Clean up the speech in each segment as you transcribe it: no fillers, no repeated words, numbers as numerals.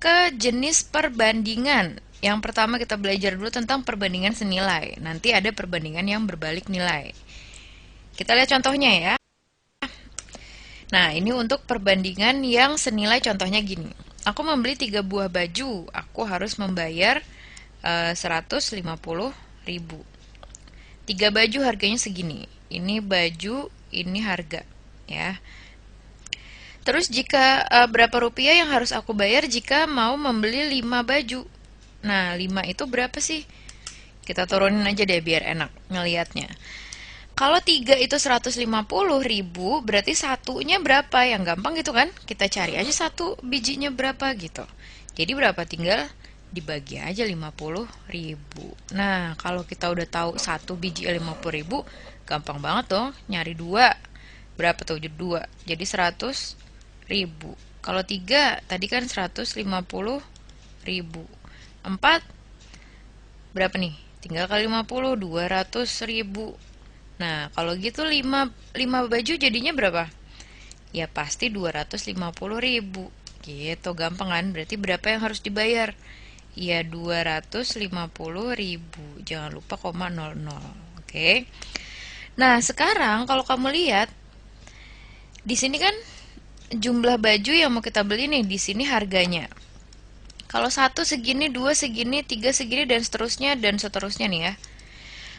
ke jenis perbandingan. Yang pertama kita belajar dulu tentang perbandingan senilai. Nanti ada perbandingan yang berbalik nilai. Kita lihat contohnya ya. Nah, ini untuk perbandingan yang senilai, contohnya gini. Aku membeli 3 buah baju, aku harus membayar 150.000. 3 baju harganya segini. Ini baju, ini harga, ya. Terus jika berapa rupiah yang harus aku bayar jika mau membeli 5 baju? Nah, 5 itu berapa sih? Kita turunin aja deh biar enak ngelihatnya. Kalau 3 itu 150.000, berarti satunya berapa? Yang gampang gitu kan? Kita cari aja satu bijinya berapa gitu. Jadi berapa? Tinggal dibagi aja 50.000. Nah, kalau kita udah tahu satu biji 50.000, gampang banget dong nyari 2. Berapa tuh? 2. Jadi 100.000. Kalau 3 tadi kan 150.000. 4 berapa nih? Tinggal kali 50, 200.000. Nah, kalau gitu 5 baju jadinya berapa? Ya pasti 250.000. Gitu, gampang kan? Berarti berapa yang harus dibayar? Ya 250.000. Jangan lupa koma 00. Oke. Nah, sekarang kalau kamu lihat di sini kan jumlah baju yang mau kita beli nih, di sini harganya. Kalau 1 segini, 2 segini, 3 segini, dan seterusnya nih ya.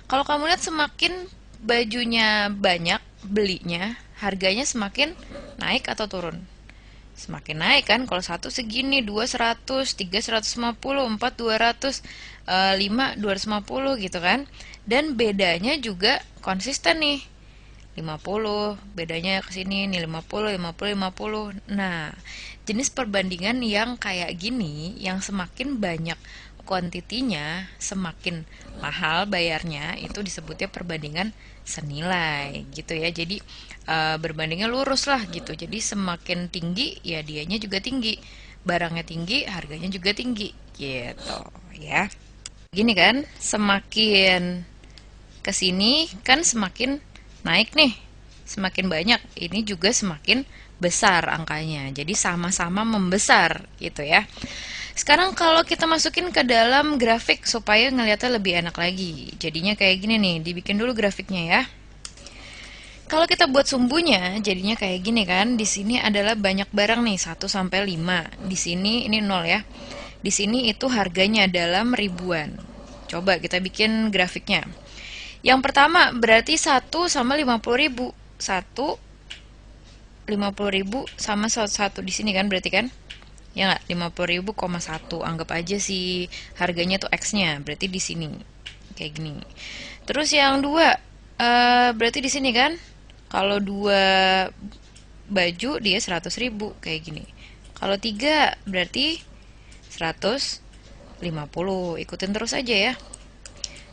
Kalau kamu lihat semakin bajunya banyak belinya, harganya semakin naik atau turun? Semakin naik kan? Kalau 1 segini, 2 100, 3 150, 4 200, 5 250 gitu kan. Dan bedanya juga konsisten nih. 50, bedanya ke sini nih 50, 50, 50. Nah, jenis perbandingan yang kayak gini, yang semakin banyak kuantitinya, semakin mahal bayarnya, itu disebutnya perbandingan senilai gitu ya. Jadi berbandingnya lurus lah gitu. Jadi semakin tinggi ya dianya juga tinggi. Barangnya tinggi, harganya juga tinggi gitu ya. Gini kan, semakin kesini kan semakin naik nih, semakin banyak, ini juga semakin besar angkanya. Jadi sama-sama membesar gitu ya. Sekarang kalau kita masukin ke dalam grafik supaya ngeliatnya lebih enak lagi. Jadinya kayak gini nih, dibikin dulu grafiknya ya. Kalau kita buat sumbunya, jadinya kayak gini kan. Di sini adalah banyak barang nih, 1 sampai 5. Di sini ini 0 ya. Di sini itu harganya dalam ribuan. Coba kita bikin grafiknya. Yang pertama berarti 1 sama 50.000. 1 50.000 sama 1 di sini kan berarti kan? Ya nggak? 50.000, 1. Anggap aja si harganya tuh X-nya. Berarti di sini. Kayak gini. Terus yang 2 berarti di sini kan? Kalau 2 baju dia 100.000 kayak gini. Kalau 3 berarti 150. Ikutin terus aja ya.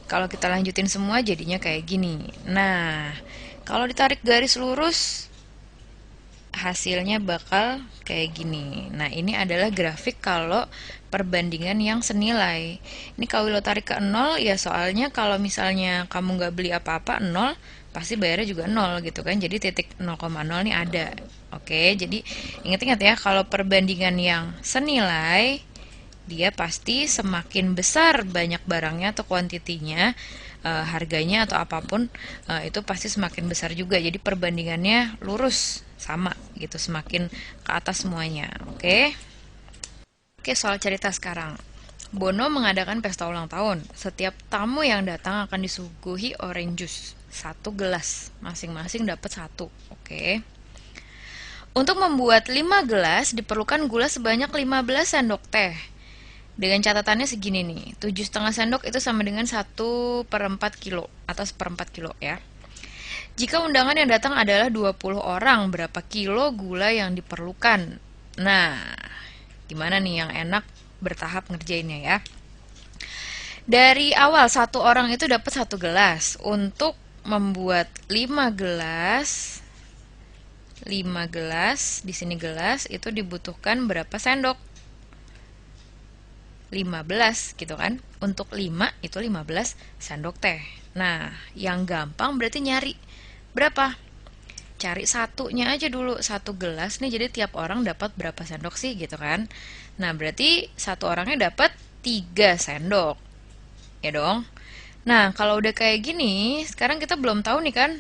Kalau kita lanjutin semua jadinya kayak gini. Nah, kalau ditarik garis lurus, hasilnya bakal kayak gini. Nah, ini adalah grafik kalau perbandingan yang senilai. Ini kalau lo tarik ke 0, ya soalnya kalau misalnya kamu nggak beli apa-apa, 0, pasti bayarnya juga 0 gitu kan. Jadi titik 0,0 nih ada. Oke, jadi ingat-ingat ya, kalau perbandingan yang senilai, dia pasti semakin besar banyak barangnya atau kuantitinya, harganya atau apapun, itu pasti semakin besar juga. Jadi perbandingannya lurus, sama gitu, semakin ke atas semuanya. Oke. Oke, soal cerita sekarang. Bono mengadakan pesta ulang tahun. Setiap tamu yang datang akan disuguhi orange juice, 1 gelas. Masing-masing dapat 1. Oke. Untuk membuat 5 gelas diperlukan gula sebanyak 15 sendok teh. Dengan catatannya segini nih, 7,5 sendok itu sama dengan 1/4 kilo atau 1/4 kilo ya. Jika undangan yang datang adalah 20 orang, berapa kilo gula yang diperlukan? Nah, gimana nih yang enak bertahap ngerjainnya ya? Dari awal 1 orang itu dapat 1 gelas. Untuk membuat 5 gelas, di sini gelas itu dibutuhkan berapa sendok? 15 gitu kan. Untuk 5 itu 15 sendok teh. Nah, yang gampang berarti nyari berapa? Cari satunya aja dulu. 1 gelas nih, jadi tiap orang dapat berapa sendok sih gitu kan. Nah, berarti satu orangnya dapat 3 sendok. Ya dong. Nah, kalau udah kayak gini, sekarang kita belum tahu nih kan,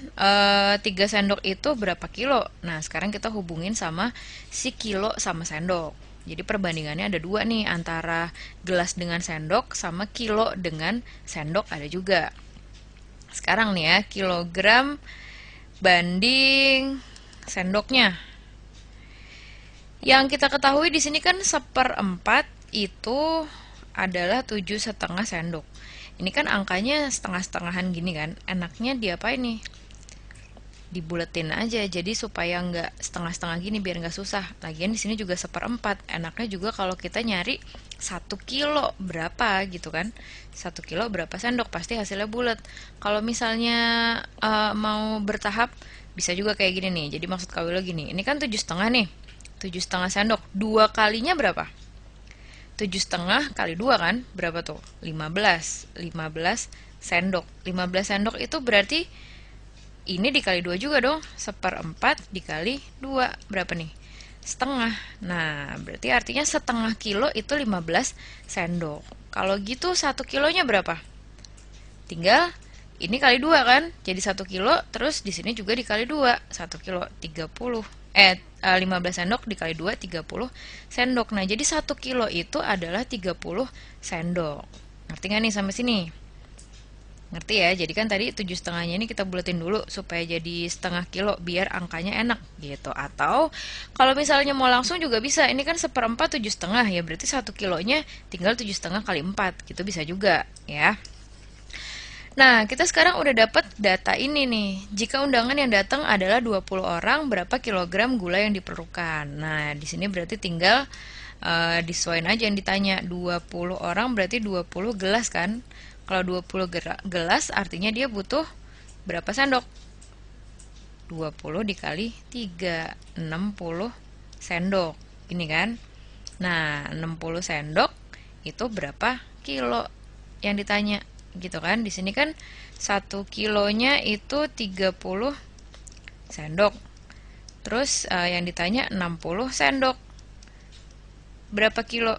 3 sendok itu berapa kilo. Nah, sekarang kita hubungin sama si kilo sama sendok. Jadi perbandingannya ada dua nih, antara gelas dengan sendok sama kilo dengan sendok ada juga. Sekarang nih ya, kilogram banding sendoknya. Yang kita ketahui di sini kan 1/4 itu adalah 7,5 sendok. Ini kan angkanya setengah-setengahan gini kan. Enaknya diapain nih? Dibuletin aja, jadi supaya nggak setengah-setengah gini, biar nggak susah. Lagian di sini juga 1/4. Enaknya juga kalau kita nyari 1 kilo berapa gitu kan. 1 kilo berapa sendok, pasti hasilnya bulat. Kalau misalnya mau bertahap, bisa juga kayak gini nih. Jadi maksud Kawilo gini, ini kan 7,5 nih. 7,5 sendok. 2 kalinya berapa? 7,5 kali 2 kan? Berapa tuh? 15. 15 sendok. 15 sendok itu berarti ini dikali 2 juga dong. 1/4 dikali 2. Berapa nih? Setengah. Nah, berarti artinya setengah kilo itu 15 sendok. Kalau gitu 1 kilonya berapa? Tinggal ini kali 2 kan? Jadi 1 kilo, terus di sini juga dikali 2. 1 kilo 30. 15 sendok dikali 2, 30 sendok. Nah, jadi 1 kilo itu adalah 30 sendok. Ngerti nggak nih sampai sini? Ngerti ya? Jadi kan tadi 7,5-nya ini kita buletin dulu supaya jadi setengah kilo biar angkanya enak gitu. Atau kalau misalnya mau langsung juga bisa. Ini kan 1/4 7,5 ya, berarti 1 kilonya tinggal 7,5 kali 4 gitu, bisa juga ya. Nah, kita sekarang udah dapat data ini nih. Jika undangan yang datang adalah 20 orang, berapa kilogram gula yang diperlukan? Nah, di sini berarti tinggal disesuaikan aja yang ditanya. 20 orang berarti 20 gelas kan? Kalau 20 gelas artinya dia butuh berapa sendok? 20 dikali 3, 60 sendok. Ini kan? Nah, 60 sendok itu berapa kilo yang ditanya? Gitu kan, di sini kan 1 kilonya itu 30 sendok, terus yang ditanya 60 sendok, berapa kilo?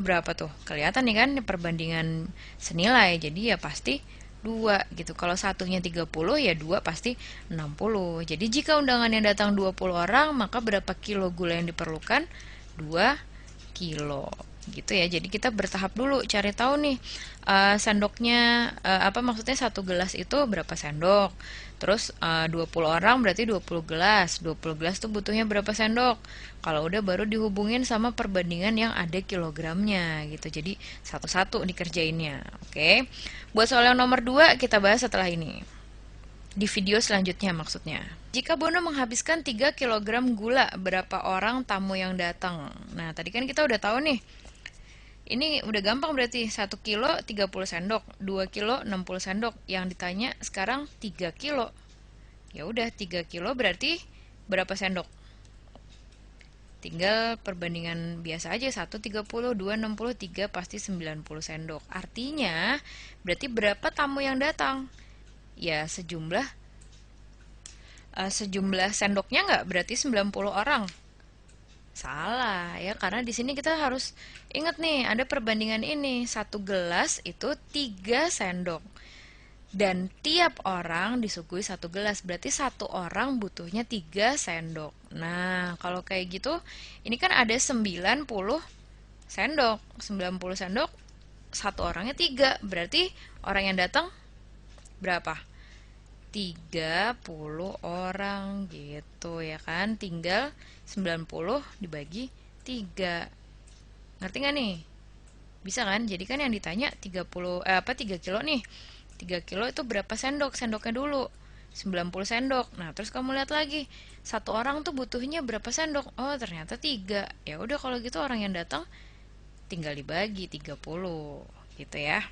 Berapa tuh? Kelihatan nih kan perbandingan senilai, jadi ya pasti 2 gitu. Kalau satunya 30 ya 2 pasti 60. Jadi jika undangan yang datang 20 orang, maka berapa kilo gula yang diperlukan? 2 kilo gitu ya. Jadi kita bertahap dulu cari tahu nih sendoknya apa maksudnya 1 gelas itu berapa sendok. Terus 20 orang berarti 20 gelas. 20 gelas tuh butuhnya berapa sendok? Kalau udah baru dihubungin sama perbandingan yang ada kilogramnya gitu. Jadi satu-satu dikerjainnya. Oke. Buat soal yang nomor 2 kita bahas setelah ini. Di video selanjutnya maksudnya. Jika Bono menghabiskan 3 kilogram gula, berapa orang tamu yang datang? Nah, tadi kan kita udah tahu nih. Ini udah gampang berarti. 1 kilo 30 sendok, 2 kilo 60 sendok. Yang ditanya sekarang 3 kilo. Ya udah 3 kilo berarti berapa sendok? Tinggal perbandingan biasa aja. 1 30, 2 60, 3 pasti 90 sendok. Artinya berarti berapa tamu yang datang? Ya sejumlah sendoknya nggak berarti 90 orang. Salah ya, karena di sini kita harus ingat nih, ada perbandingan ini. 1 gelas itu 3 sendok. Dan tiap orang disuguhi 1 gelas, berarti satu orang butuhnya 3 sendok. Nah, kalau kayak gitu, ini kan ada 90 sendok. 90 sendok, satu orangnya 3. Berarti orang yang datang berapa? 30 orang gitu ya kan. Tinggal 90 dibagi 3. Ngerti nggak nih? Bisa kan? Jadi kan yang ditanya 3 kilo nih. 3 kilo itu berapa sendok? Sendoknya dulu 90 sendok. Nah, terus kamu lihat lagi. Satu orang tuh butuhnya berapa sendok? Oh, ternyata 3. Ya udah kalau gitu orang yang datang tinggal dibagi 30 gitu ya.